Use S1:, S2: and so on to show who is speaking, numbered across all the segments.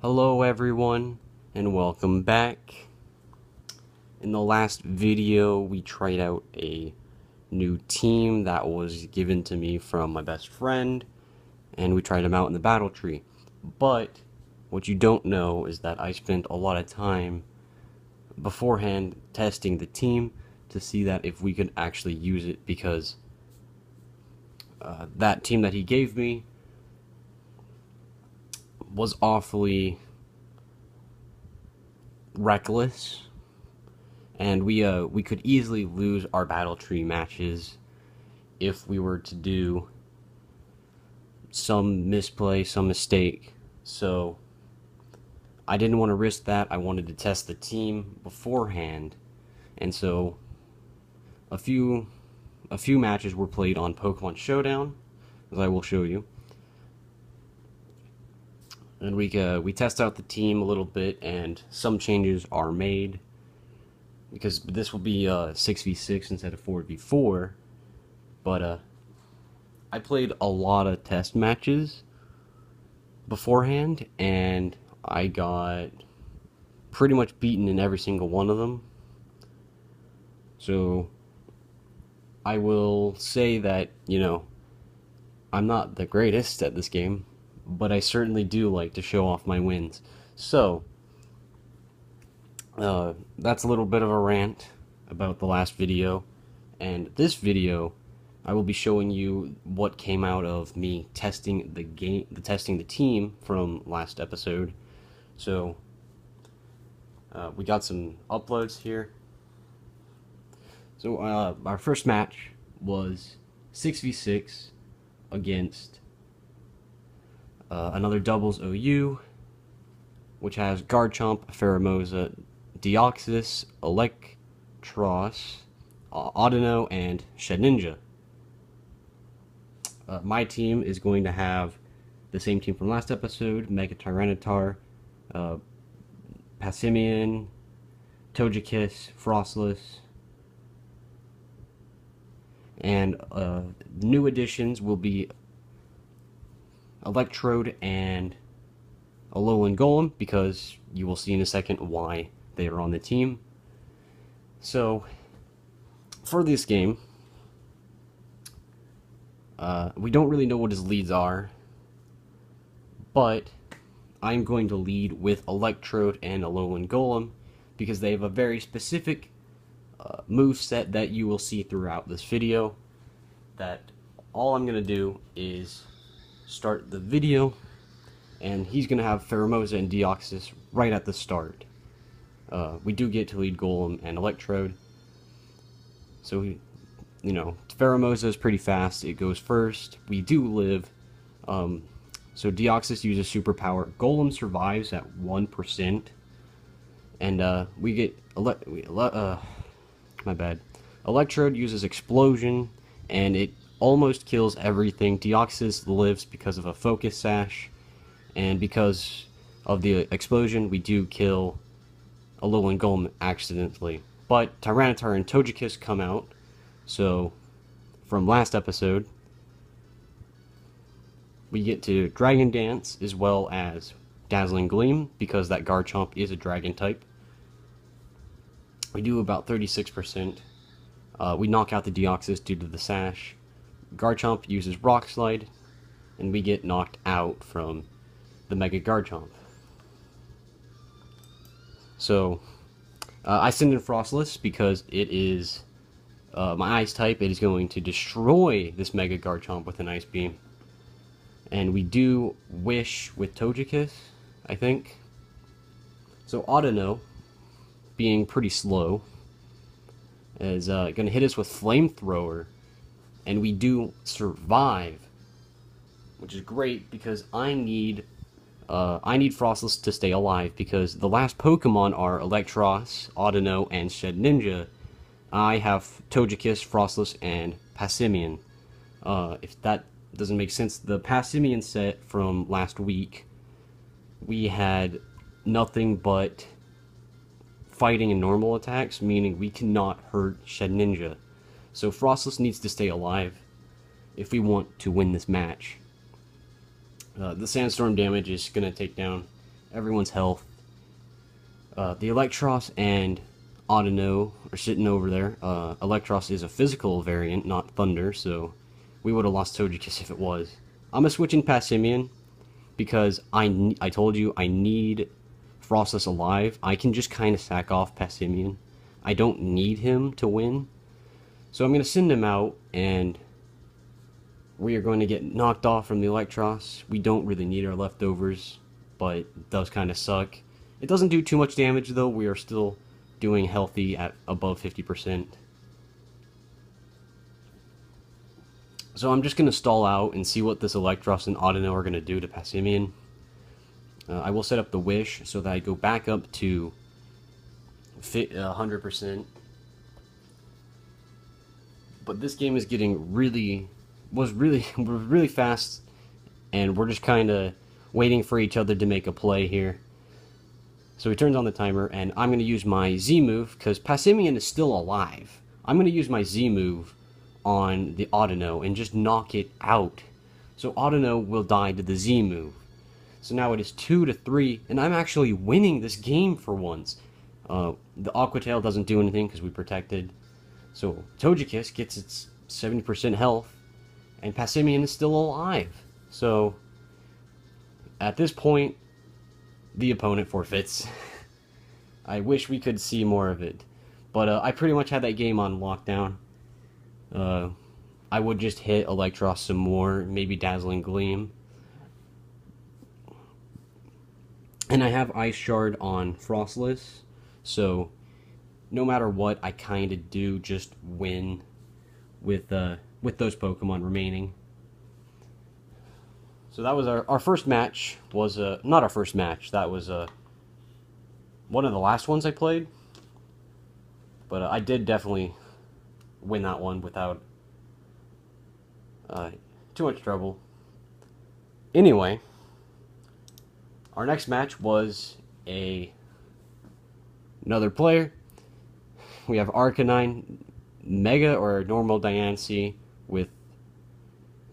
S1: Hello everyone, and welcome back. In the last video, we tried out a new team that was given to me from my best friend, and we tried them out in the battle tree. But what you don't know is that I spent a lot of time beforehand testing the team to see that if we could actually use it, because that team that he gave me was awfully reckless, and we could easily lose our battle tree matches if we were to do some misplay, some mistake. So I didn't want to risk that. I wanted to test the team beforehand, and so a few matches were played on Pokemon Showdown, as I will show you. And we test out the team a little bit, and some changes are made, because this will be 6v6 instead of 4v4. But I played a lot of test matches beforehand, and I got pretty much beaten in every single one of them. So I will say that, I'm not the greatest at this game, but I certainly do like to show off my wins. So that's a little bit of a rant about the last video, and this video I will be showing you what came out of me testing the team from last episode. So we got some uploads here. So our first match was 6v6 against another doubles OU, which has Garchomp, Pheromosa, Deoxys, Electros, Audino, and Shedninja. My team is going to have the same team from last episode: Mega Tyranitar, Passimian, Togekiss, Frostless, and new additions will be Electrode and Alolan Golem, because you will see in a second why they are on the team. So for this game, we don't really know what his leads are, but I'm going to lead with Electrode and Alolan Golem because they have a very specific move set that you will see throughout this video. That all I'm going to do is start the video, and he's going to have Pheromosa and Deoxys right at the start. We do get to lead Golem and Electrode, so Pheromosa is pretty fast. It goes first. We do live, so Deoxys uses superpower. Golem survives at 1%, and we get my bad. Electrode uses explosion, and it almost kills everything. Deoxys lives because of a focus sash, and because of the explosion, we do kill Alolan Golem accidentally. But Tyranitar and Togekiss come out, so from last episode, we get to Dragon Dance as well as Dazzling Gleam, because that Garchomp is a Dragon type. We do about 36%. We knock out the Deoxys due to the sash. Garchomp uses Rock Slide, and we get knocked out from the Mega Garchomp. So I send in Frostless because it is my Ice type. It is going to destroy this Mega Garchomp with an Ice Beam. And we do Wish with Togekiss, I think. So Audino, being pretty slow, is going to hit us with Flamethrower, and we do survive, which is great because I need Frostless to stay alive, because the last Pokemon are Electros, Audino, and Shedninja. I have Togekiss, Frostless, and Passimian. If that doesn't make sense, the Passimian set from last week, we had nothing but fighting and normal attacks, meaning we cannot hurt Shedninja. So Frostless needs to stay alive if we want to win this match. The Sandstorm damage is going to take down everyone's health. The Electros and Audino are sitting over there. Electros is a physical variant, not Thunder, so we would have lost Togekiss if it was. I'm going to switch in Passimian because I told you I need Frostless alive. I can just kind of sack off Passimian. I don't need him to win. So I'm going to send him out, and we are going to get knocked off from the Electros. We don't really need our leftovers, but it does kind of suck. It doesn't do too much damage, though. We are still doing healthy at above 50%. So I'm just going to stall out and see what this Electros and Audino are going to do to Passimian. I will set up the Wish so that I go back up to 100%. But this game is getting really fast, and we're just kind of waiting for each other to make a play here. So he turns on the timer, and I'm going to use my Z move because Passimian is still alive. I'm going to use my Z move on the Audino and just knock it out. So Audino will die to the Z move. So now it is 2-3, and I'm actually winning this game for once. The Aqua Tail doesn't do anything because we protected. So Togekiss gets its 70% health, and Passimian is still alive. So at this point, the opponent forfeits. I wish we could see more of it, but I pretty much had that game on lockdown. I would just hit Electros some more, maybe Dazzling Gleam. And I have Ice Shard on Frostless, so no matter what, I kind of do just win with those Pokemon remaining. So that was our first match. Was not our first match. That was one of the last ones I played. But I did definitely win that one without too much trouble. Anyway, our next match was another player. We have Arcanine, Mega or normal Diancie with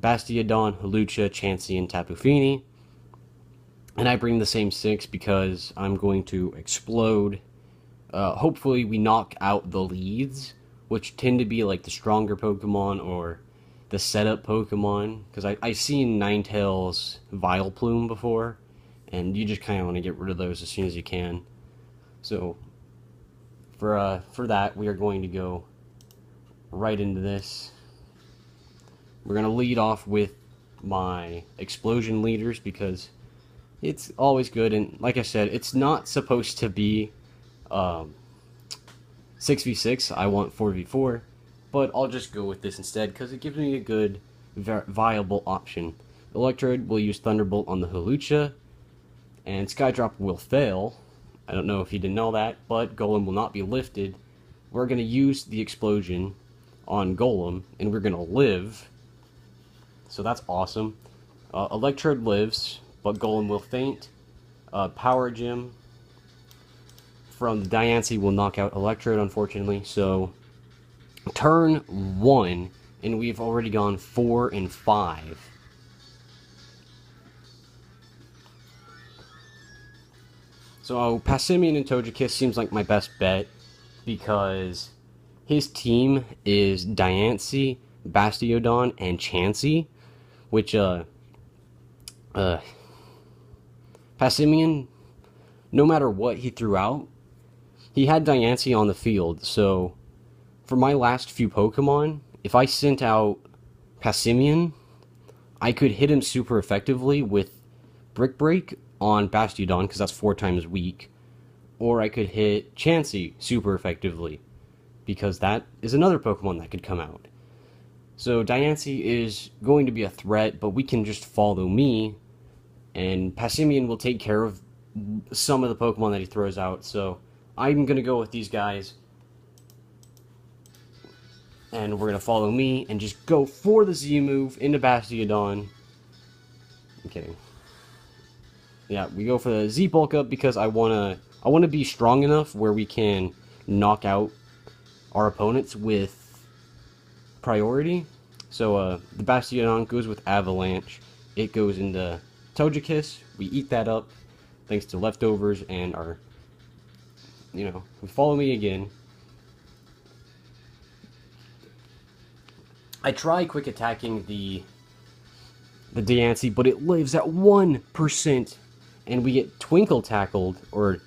S1: Bastiodon, Hawlucha, Chansey, and Tapu Fini. And I bring the same 6 because I'm going to explode. Hopefully we knock out the leads, which tend to be like the stronger Pokemon or the setup Pokemon. Because I've seen Ninetales Vileplume before, and you just kind of want to get rid of those as soon as you can. So for that, we are going to go right into this. We're going to lead off with my explosion leaders because it's always good, and like I said, it's not supposed to be 6v6. I want 4v4, but I'll just go with this instead because it gives me a good viable option. Electrode will use Thunderbolt on the Hawlucha, and Skydrop will fail. I don't know if you didn't know that, but Golem will not be lifted. We're going to use the explosion on Golem, and we're going to live. So that's awesome. Electrode lives, but Golem will faint. Power Gem from the Diancie will knock out Electrode, unfortunately. So turn 1, and we've already gone 4 and 5. So Passimian and Togekiss seems like my best bet because his team is Diancie, Bastiodon, and Chansey, which Passimian, no matter what he threw out, he had Diancie on the field. So for my last few Pokemon, if I sent out Passimian, I could hit him super effectively with Brick Break on Bastiodon, because that's 4 times weak, or I could hit Chansey super effectively, because that is another Pokemon that could come out. So Diancie is going to be a threat, but we can just follow me, and Passimian will take care of some of the Pokemon that he throws out. So I'm going to go with these guys, and we're going to follow me and just go for the Z move into Bastiodon. I'm kidding. Yeah, we go for the Z bulk up because I wanna be strong enough where we can knock out our opponents with priority. So the Bastiodon goes with Avalanche. It goes into Togekiss. We eat that up. thanks to leftovers and our, follow me again. I try quick attacking the Diancie, but it lives at 1%, and we get Twinkle tackled, or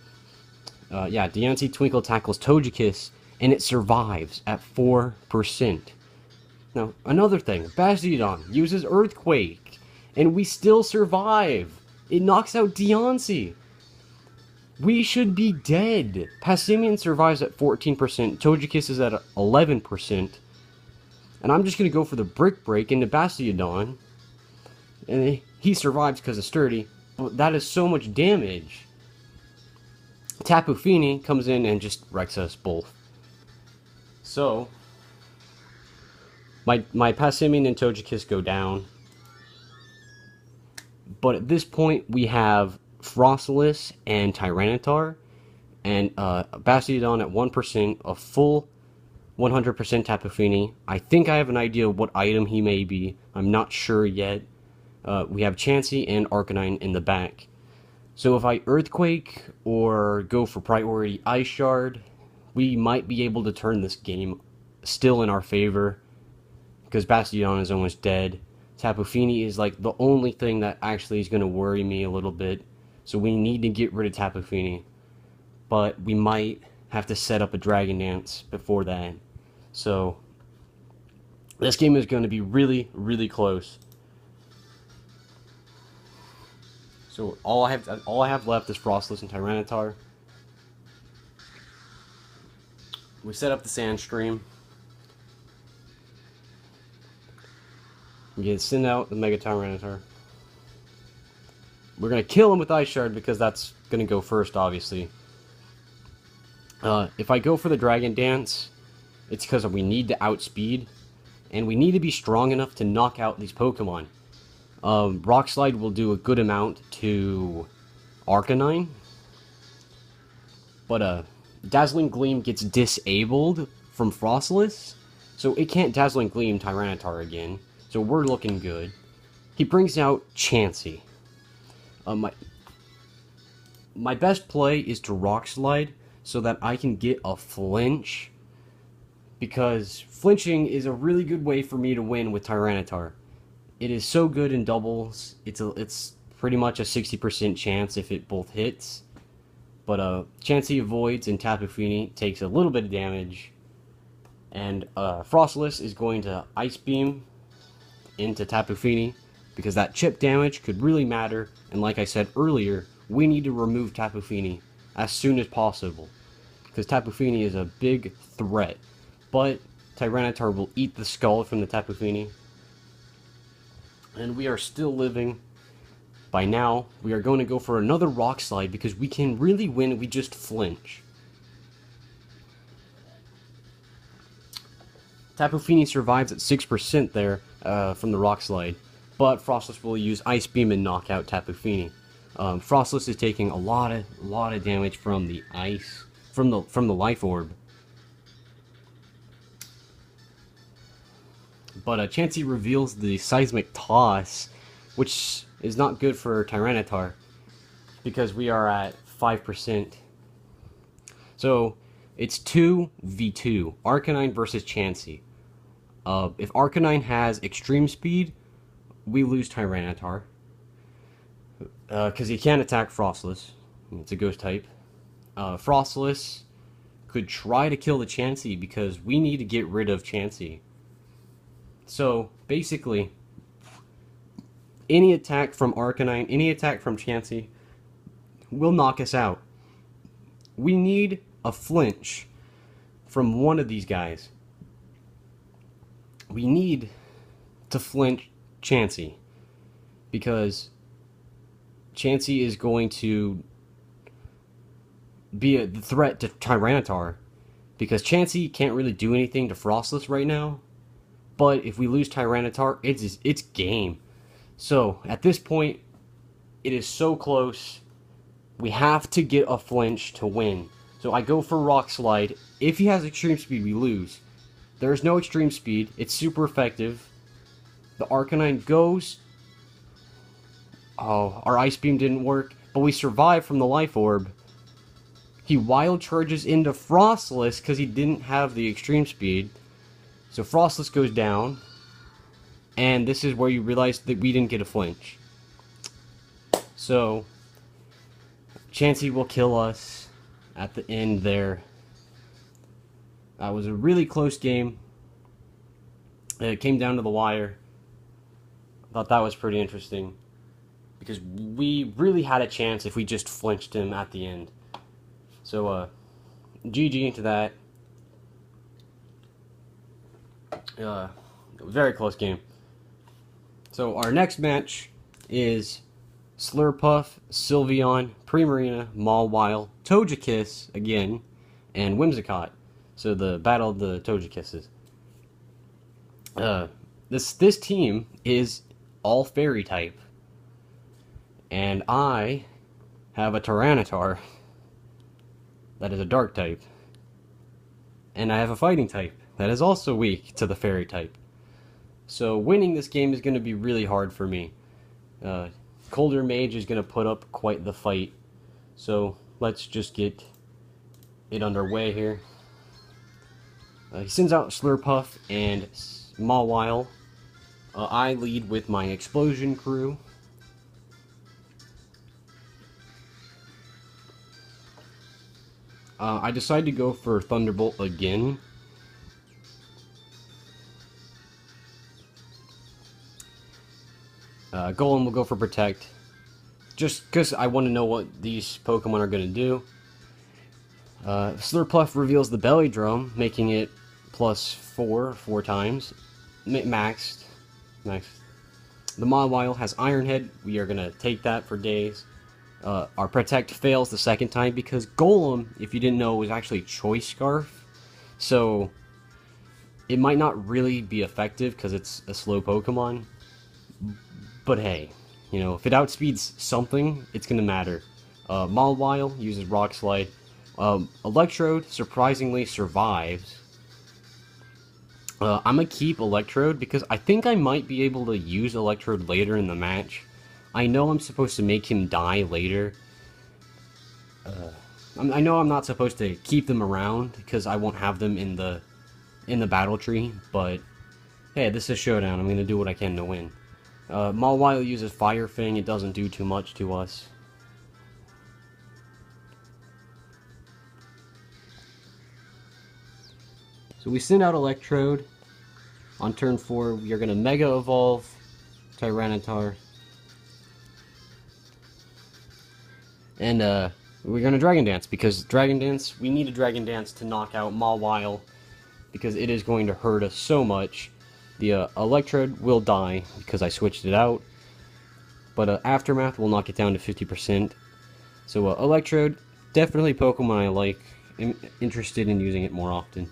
S1: Diancie Twinkle tackles Togekiss, and it survives at 4%. Now, another thing, Bastiodon uses Earthquake, and we still survive. It knocks out Diancie. We should be dead. Passimian survives at 14%, Togekiss is at 11%, and I'm just going to go for the Brick Break into Bastiodon, and he survives because of Sturdy, but that is so much damage. Tapu Fini comes in and just wrecks us both. So, my Passimian and Togekiss go down. But at this point, we have Frostless and Tyranitar, and Bastiodon at 1%, a full 100% Tapu Fini. I think I have an idea of what item he may be. I'm not sure yet. We have Chansey and Arcanine in the back. So if I Earthquake or go for priority Ice Shard, we might be able to turn this game still in our favor, because Bastiodon is almost dead. Tapu Fini is like the only thing that actually is going to worry me a little bit, so we need to get rid of Tapu Fini. But we might have to set up a Dragon Dance before that. So this game is going to be really, really close. So all I have left is Frostless and Tyranitar. We set up the Sandstream. We send out the Mega Tyranitar. We're gonna kill him with Ice Shard because that's gonna go first, obviously. If I go for the Dragon Dance, it's because we need to outspeed, and we need to be strong enough to knock out these Pokemon. Rock Slide will do a good amount to Arcanine, but Dazzling Gleam gets disabled from Frostless, so it can't Dazzling Gleam Tyranitar again, so we're looking good. He brings out Chansey. My best play is to Rock Slide so that I can get a flinch, because flinching is a really good way for me to win with Tyranitar. It is so good in doubles. It's pretty much a 60% chance if it both hits. But Chansey avoids, and Tapu Fini takes a little bit of damage. And Frostless is going to Ice Beam into Tapu Fini, because that chip damage could really matter. And like I said earlier, we need to remove Tapu Fini as soon as possible, because Tapu Fini is a big threat. But Tyranitar will eat the skull from the Tapu Fini. And we are still living. By now, we are going to go for another Rock Slide, because we can really win if we just flinch. Tapu Fini survives at 6% there from the Rock Slide, but Frostless will use Ice Beam and knock out Tapu Fini. Frostless is taking a lot of damage from the ice, from the Life Orb. But Chansey reveals the Seismic Toss, which is not good for Tyranitar, because we are at 5%. So it's 2v2, Arcanine versus Chansey. If Arcanine has Extreme Speed, we lose Tyranitar, because he can't attack Frostless. It's a Ghost type. Frostless could try to kill the Chansey, because we need to get rid of Chansey. So, basically, any attack from Arcanine, any attack from Chansey will knock us out. We need a flinch from one of these guys. We need to flinch Chansey, because Chansey is going to be a threat to Tyranitar, because Chansey can't really do anything to Frostless right now. But if we lose Tyranitar, it's game. So, at this point, it is so close. We have to get a flinch to win. So I go for Rock Slide. If he has Extreme Speed, we lose. There is no Extreme Speed. It's super effective. The Arcanine goes. Oh, our Ice Beam didn't work. but we survive from the Life Orb. He wild charges into Frostless because he didn't have the extreme speed. So Frostless goes down. And this is where you realize that we didn't get a flinch. So Chansey will kill us at the end there. That was a really close game. It came down to the wire. I thought that was pretty interesting. Because we really had a chance if we just flinched him at the end. So, GG into that. Very close game. So, our next match is Slurpuff, Sylveon, Primarina, Mawile, Togekiss again, and Whimsicott. So, the battle of the Togekisses. This team is all fairy type. And I have a Tyranitar that is a dark type. And I have a fighting type that is also weak to the fairy type. So winning this game is going to be really hard for me. Colder Mage is going to put up quite the fight. So let's just get it underway here. He sends out Slurpuff and Mawile. I lead with my Explosion crew. I decide to go for Thunderbolt again. Golem will go for Protect. Just because I want to know what these Pokemon are going to do. Slurpuff reveals the Belly Drum, making it +4 4 times. Maxed. The Mawile has Iron Head. We are going to take that for days. Our Protect fails the second time because Golem, if you didn't know, was actually Choice Scarf. So it might not really be effective because it's a slow Pokemon. But hey, you know, if it outspeeds something, it's going to matter. Mawile uses Rock Slide. Electrode surprisingly survives. I'm going to keep Electrode because I think I might be able to use Electrode later in the match. I know I'm supposed to make him die later. I know I'm not supposed to keep them around because I won't have them in the battle tree, but hey, this is Showdown. I'm going to do what I can to win. Mawile uses Fire Fang. It doesn't do too much to us. So we send out Electrode. On turn 4, we are going to Mega Evolve Tyranitar. And we're going to Dragon Dance, because Dragon Dance, we need a Dragon Dance to knock out Mawile, because it is going to hurt us so much. The Electrode will die, because I switched it out, but Aftermath will knock it down to 50%. So Electrode, definitely Pokemon I like. I'm interested in using it more often,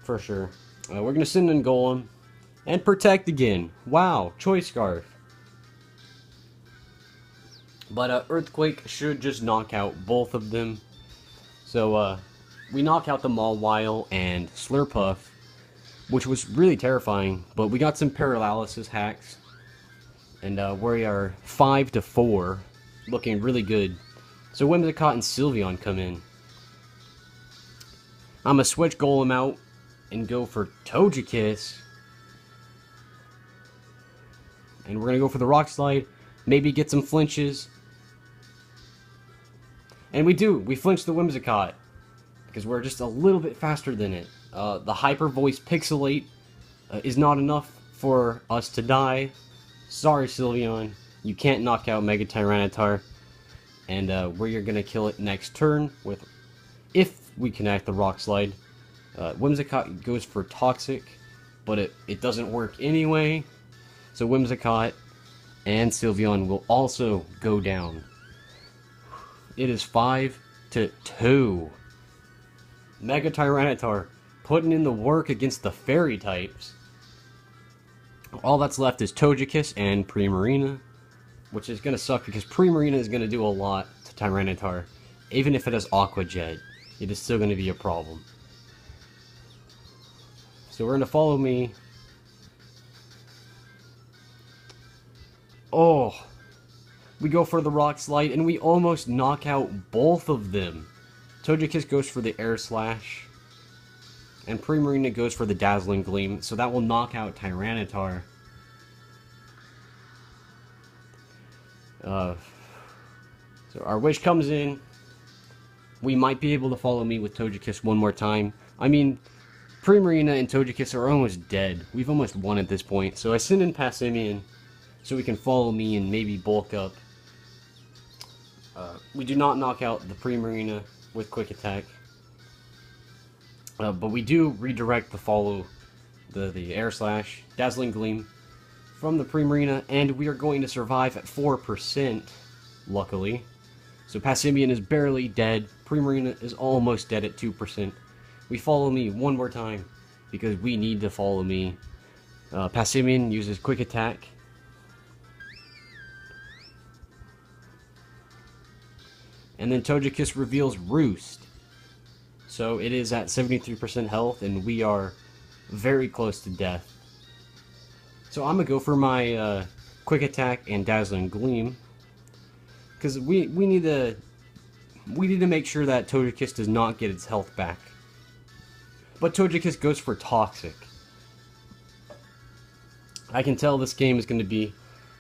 S1: for sure. We're going to send in Golem, and Protect again. Wow, Choice Scarf. But Earthquake should just knock out both of them. So we knock out the Mawile and Slurpuff, which was really terrifying. But we got some Paralysis hacks, and we are 5-4, looking really good. So Whimsicott and Sylveon come in. I'm gonna switch Golem out and go for Togekiss, and we're gonna go for the Rock Slide. Maybe get some flinches. And we do. We flinch the Whimsicott, because we're just a little bit faster than it. The Hyper Voice Pixelate is not enough for us to die. Sorry, Sylveon. You can't knock out Mega Tyranitar. And we're going to kill it next turn, with, if we connect the Rock Slide. Whimsicott goes for Toxic, but it doesn't work anyway. So Whimsicott and Sylveon will also go down. It is 5-2. Mega Tyranitar putting in the work against the fairy types. All that's left is Togekiss and Primarina, which is going to suck because Primarina is going to do a lot to Tyranitar. Even if it has Aqua Jet, it is still going to be a problem. So we're going to follow me. We go for the Rock Slide, and we almost knock out both of them. Togekiss goes for the Air Slash, and Primarina goes for the Dazzling Gleam, so that will knock out Tyranitar. So our Wish comes in. We might be able to follow me with Togekiss one more time. I mean, Primarina and Togekiss are almost dead. We've almost won at this point. So I send in Passimian so we can follow me and maybe bulk up. We do not knock out the Primarina with Quick Attack. But we do redirect the follow, the Air Slash, Dazzling Gleam from the Primarina, and we are going to survive at 4%, luckily. So Passimian is barely dead, Primarina is almost dead at 2%. We follow me one more time, because we need to follow me. Passimian uses Quick Attack. And then Togekiss reveals Roost. So it is at 73% health, and we are very close to death. So I'm going to go for my Quick Attack and Dazzling Gleam. Because we need to make sure that Togekiss does not get its health back. But Togekiss goes for Toxic. I can tell this game is going to be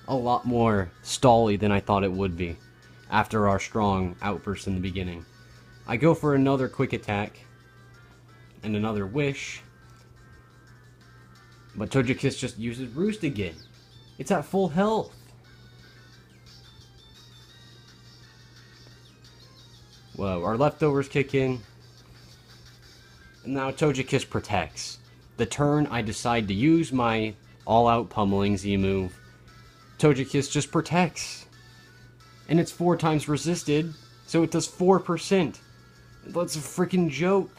S1: a lot more stally than I thought it would be after our strong outburst in the beginning. I go for another Quick Attack and another Wish, but Togekiss just uses Roost again. It's at full health. Well, our leftovers kick in, and now Togekiss protects. The turn I decide to use my all-out pummeling Z move, Togekiss just protects. And it's 4 times resisted, so it does 4%. That's a freaking joke.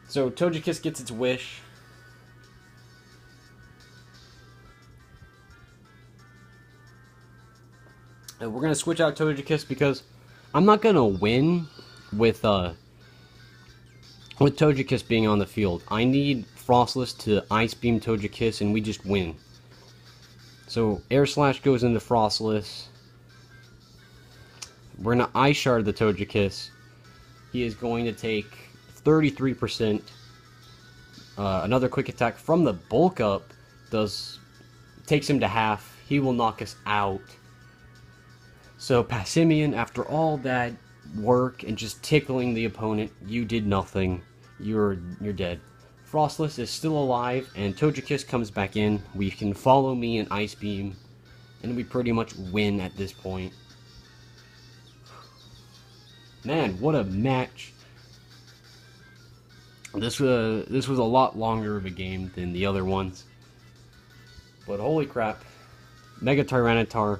S1: So Togekiss gets its wish. And we're gonna switch out Togekiss because I'm not gonna win with Togekiss being on the field. I need Frostless to Ice Beam Togekiss and we just win. So Air Slash goes into Frostless. We're gonna Ice Shard the Togekiss. He is going to take 33%. Another Quick Attack from the Bulk Up takes him to half. He will knock us out. So Passimian, after all that work and just tickling the opponent, you did nothing. You're dead. Frostless is still alive, and Togekiss comes back in. We can follow me and Ice Beam, and we pretty much win at this point. Man, what a match! This was a lot longer of a game than the other ones, but holy crap! Mega Tyranitar,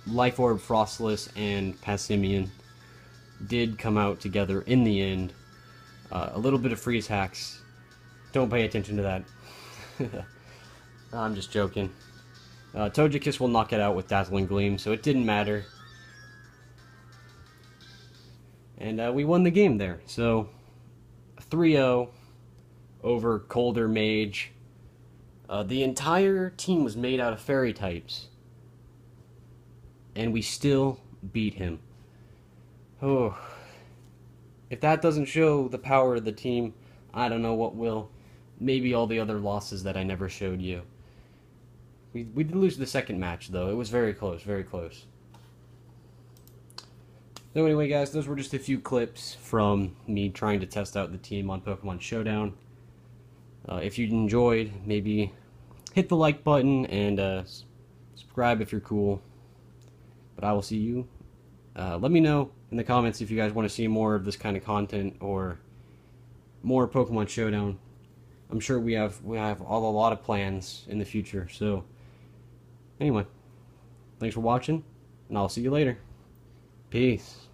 S1: Life Orb, Frostless, and Passimian did come out together in the end. A little bit of freeze hacks. Don't pay attention to that. I'm just joking. Togekiss will knock it out with Dazzling Gleam, so it didn't matter. And we won the game there. So 3-0 over Colder Mage. The entire team was made out of fairy types. And we still beat him. Oh. If that doesn't show the power of the team, I don't know what will. Maybe all the other losses that I never showed you. We did lose the second match, though. It was very close, very close. So anyway, guys, those were just a few clips from me trying to test out the team on Pokemon Showdown. If you enjoyed, maybe hit the like button and subscribe if you're cool. But I will see you. Let me know in the comments if you guys want to see more of this kind of content or more Pokemon Showdown. I'm sure we have a lot of plans in the future. So anyway, thanks for watching, and I'll see you later. Peace.